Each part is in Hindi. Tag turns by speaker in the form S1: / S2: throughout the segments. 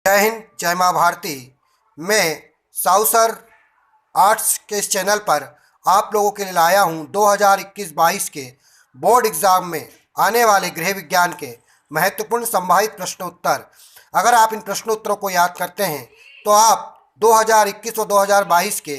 S1: जय हिंद, जय माँ भारती। मैं साउसर आर्ट्स के इस चैनल पर आप लोगों के लिए लाया हूँ 2021-22 के बोर्ड एग्ज़ाम में आने वाले गृह विज्ञान के महत्वपूर्ण संभावित प्रश्न उत्तर। अगर आप इन प्रश्न उत्तरों को याद करते हैं तो आप 2021 और 2022 के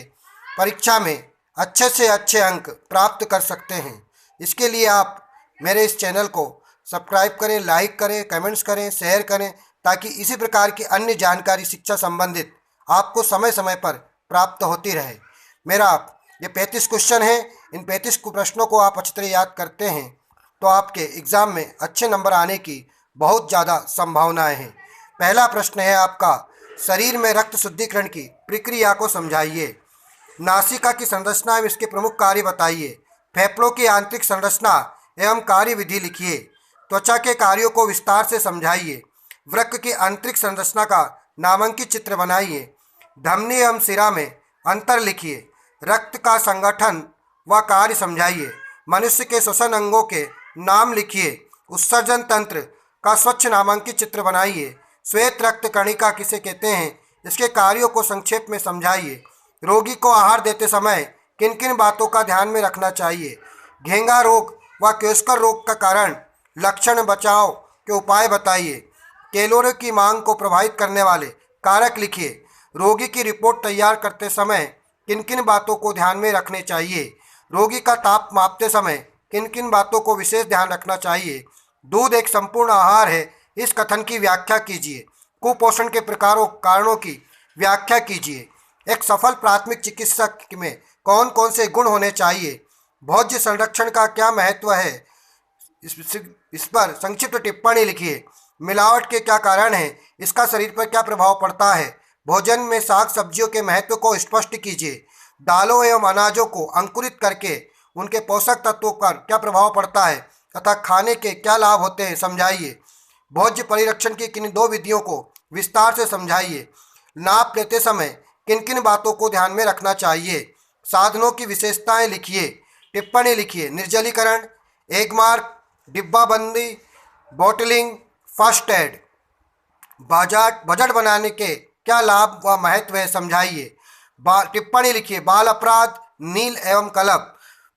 S1: परीक्षा में अच्छे से अच्छे अंक प्राप्त कर सकते हैं। इसके लिए आप मेरे इस चैनल को सब्सक्राइब करें, लाइक करें, कमेंट्स करें, शेयर करें, ताकि इसी प्रकार की अन्य जानकारी शिक्षा संबंधित आपको समय समय पर प्राप्त होती रहे। मेरा ये 35 क्वेश्चन है। इन 35 प्रश्नों को आप अच्छी तरह याद करते हैं तो आपके एग्ज़ाम में अच्छे नंबर आने की बहुत ज़्यादा संभावनाएं हैं। पहला प्रश्न है आपका, शरीर में रक्त शुद्धिकरण की प्रक्रिया को समझाइए। नासिका की संरचना एवं इसके प्रमुख कार्य बताइए। फेफड़ों की आंतरिक संरचना एवं कार्य विधि लिखिए। त्वचा के कार्यों को विस्तार से समझाइए। वृक्क की आंतरिक संरचना का नामांकित चित्र बनाइए। धमनी एवं शिरा में अंतर लिखिए। रक्त का संगठन व कार्य समझाइए। मनुष्य के श्वसन अंगों के नाम लिखिए। उत्सर्जन तंत्र का स्वच्छ नामांकित चित्र बनाइए। श्वेत रक्त कणिका किसे कहते हैं, इसके कार्यों को संक्षेप में समझाइए। रोगी को आहार देते समय किन किन बातों का ध्यान में रखना चाहिए। घेंगा रोग व क्वेस्कर रोग का कारण, लक्षण, बचाव के उपाय बताइए। कैलोरी की मांग को प्रभावित करने वाले कारक लिखिए। रोगी की रिपोर्ट तैयार करते समय किन किन बातों को ध्यान में रखने चाहिए। रोगी का ताप मापते समय किन किन बातों को विशेष ध्यान रखना चाहिए। दूध एक संपूर्ण आहार है, इस कथन की व्याख्या कीजिए। कुपोषण के प्रकारों कारणों की व्याख्या कीजिए। एक सफल प्राथमिक चिकित्सक में कौन कौन से गुण होने चाहिए। भोज्य संरक्षण का क्या महत्व है, इस पर संक्षिप्त टिप्पणी लिखिए। मिलावट के क्या कारण हैं, इसका शरीर पर क्या प्रभाव पड़ता है। भोजन में साग सब्जियों के महत्व को स्पष्ट कीजिए। दालों एवं अनाजों को अंकुरित करके उनके पोषक तत्वों पर क्या प्रभाव पड़ता है तथा खाने के क्या लाभ होते हैं, समझाइए। भोज्य परिरक्षण की किन दो विधियों को विस्तार से समझाइए। नाप लेते समय किन किन बातों को ध्यान में रखना चाहिए। साधनों की विशेषताएं लिखिए। टिप्पणी लिखिए। निर्जलीकरण, एगमार्क, डिब्बाबंदी, बोटलिंग, फर्स्ट एड। बजट बनाने के क्या लाभ व महत्व है, समझाइए। टिप्पणी लिखिए। बाल अपराध, नील एवं कलप।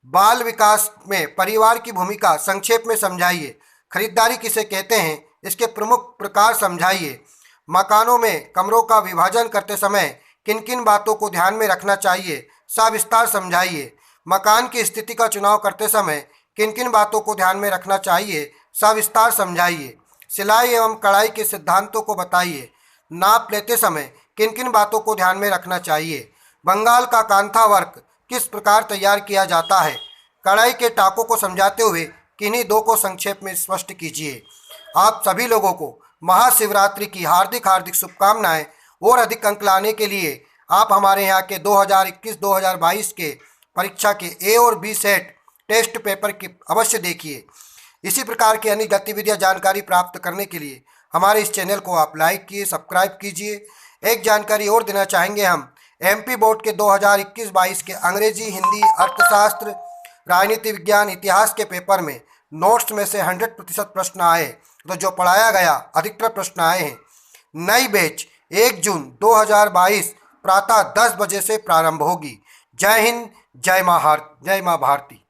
S1: बाल विकास में परिवार की भूमिका संक्षेप में समझाइए। खरीदारी किसे कहते हैं, इसके प्रमुख प्रकार समझाइए। मकानों में कमरों का विभाजन करते समय किन किन बातों को ध्यान में रखना चाहिए, सविस्तार समझाइए। मकान की स्थिति का चुनाव करते समय किन किन बातों को ध्यान में रखना चाहिए, सविस्तार समझाइए। सिलाई एवं कढ़ाई के सिद्धांतों को बताइए। नाप लेते समय किन किन बातों को ध्यान में रखना चाहिए। बंगाल का कांथा वर्क किस प्रकार तैयार किया जाता है। कढ़ाई के टाकों को समझाते हुए किन्हीं दो को संक्षेप में स्पष्ट कीजिए। आप सभी लोगों को महाशिवरात्रि की हार्दिक हार्दिक शुभकामनाएं। और अधिक अंक लाने के लिए आप हमारे यहाँ के 2021-2022 के परीक्षा के ए और बी सेट टेस्ट पेपर की अवश्य देखिए। इसी प्रकार की अन्य गतिविधियाँ जानकारी प्राप्त करने के लिए हमारे इस चैनल को आप लाइक कीजिए, सब्सक्राइब कीजिए। एक जानकारी और देना चाहेंगे, हम एमपी बोर्ड के 2021-22 के अंग्रेजी, हिंदी, अर्थशास्त्र, राजनीति विज्ञान, इतिहास के पेपर में नोट्स में से 100% प्रश्न आए, तो जो पढ़ाया गया अधिकतर प्रश्न आए हैं। नई बैच 1 जून 2022 प्रातः 10 बजे से प्रारंभ होगी। जय हिंद, जय माँ भारती।